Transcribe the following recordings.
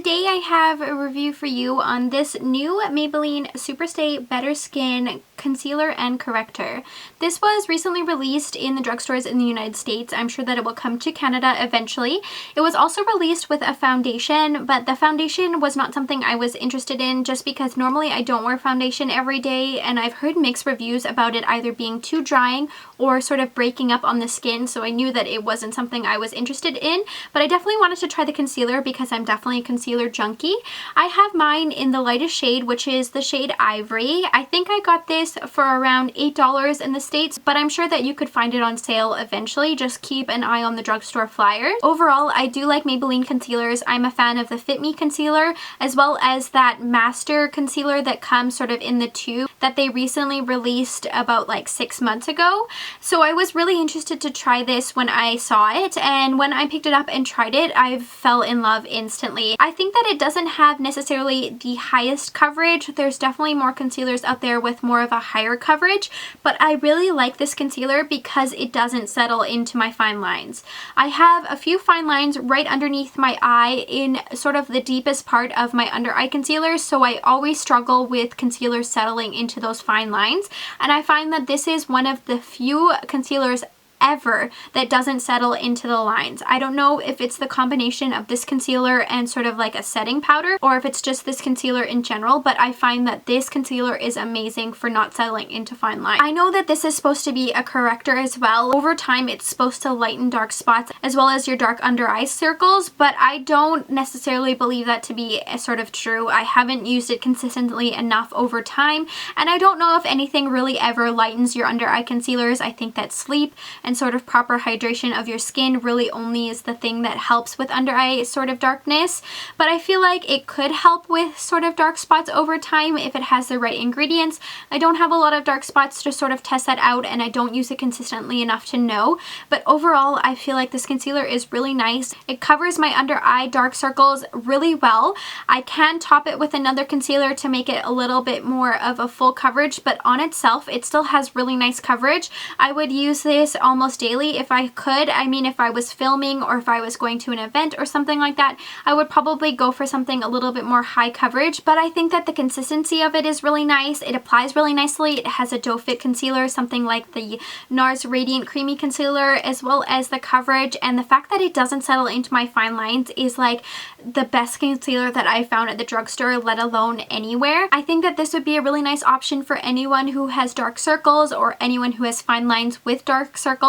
today I have a review for you on this new Maybelline Superstay Better Skin Concealer and Corrector. This was recently released in the drugstores in the United States. I'm sure that it will come to Canada eventually. It was also released with a foundation, but the foundation was not something I was interested in just because normally I don't wear foundation every day, and I've heard mixed reviews about it either being too drying or sort of breaking up on the skin, so I knew that it wasn't something I was interested in. But I definitely wanted to try the concealer because I'm definitely a concealer junkie. I have mine in the lightest shade, which is the shade Ivory. I think I got this for around $8 in the States, but I'm sure that you could find it on sale eventually. Just keep an eye on the drugstore flyers. Overall, I do like Maybelline concealers. I'm a fan of the Fit Me concealer, as well as that Master concealer that comes sort of in the tube that they recently released about like 6 months ago. So I was really interested to try this when I saw it, and when I picked it up and tried it, I fell in love instantly. I think that it doesn't have necessarily the highest coverage. There's definitely more concealers out there with more of a higher coverage, but I really like this concealer because it doesn't settle into my fine lines. I have a few fine lines right underneath my eye in sort of the deepest part of my under eye concealer, so I always struggle with concealer settling into those fine lines, and I find that this is one of the few concealers ever that doesn't settle into the lines. I don't know if it's the combination of this concealer and sort of like a setting powder, or if it's just this concealer in general, but I find that this concealer is amazing for not settling into fine lines. I know that this is supposed to be a corrector as well. Over time, it's supposed to lighten dark spots as well as your dark under eye circles, but I don't necessarily believe that to be sort of true. I haven't used it consistently enough over time, and I don't know if anything really ever lightens your under eye concealers. I think that sleep and sort of proper hydration of your skin really only is the thing that helps with under eye sort of darkness, but I feel like it could help with sort of dark spots over time if it has the right ingredients. I don't have a lot of dark spots to sort of test that out, and I don't use it consistently enough to know, but overall I feel like this concealer is really nice. It covers my under eye dark circles really well. I can top it with another concealer to make it a little bit more of a full coverage, but on itself it still has really nice coverage. I would use this almost daily if I could. I mean, if I was filming or if I was going to an event or something like that, I would probably go for something a little bit more high coverage, but I think that the consistency of it is really nice. It applies really nicely. It has a doe fit concealer, something like the NARS Radiant Creamy Concealer, as well as the coverage, and the fact that it doesn't settle into my fine lines is like the best concealer that I found at the drugstore, let alone anywhere. I think that this would be a really nice option for anyone who has dark circles or anyone who has fine lines with dark circles.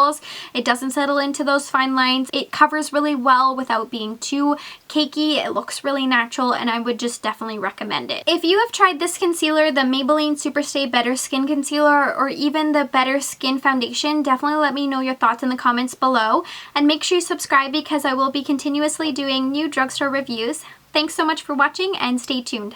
It doesn't settle into those fine lines. It covers really well without being too cakey. It looks really natural, and I would just definitely recommend it. If you have tried this concealer, the Maybelline Superstay Better Skin Concealer, or even the Better Skin Foundation, definitely let me know your thoughts in the comments below, and make sure you subscribe because I will be continuously doing new drugstore reviews. Thanks so much for watching, and stay tuned.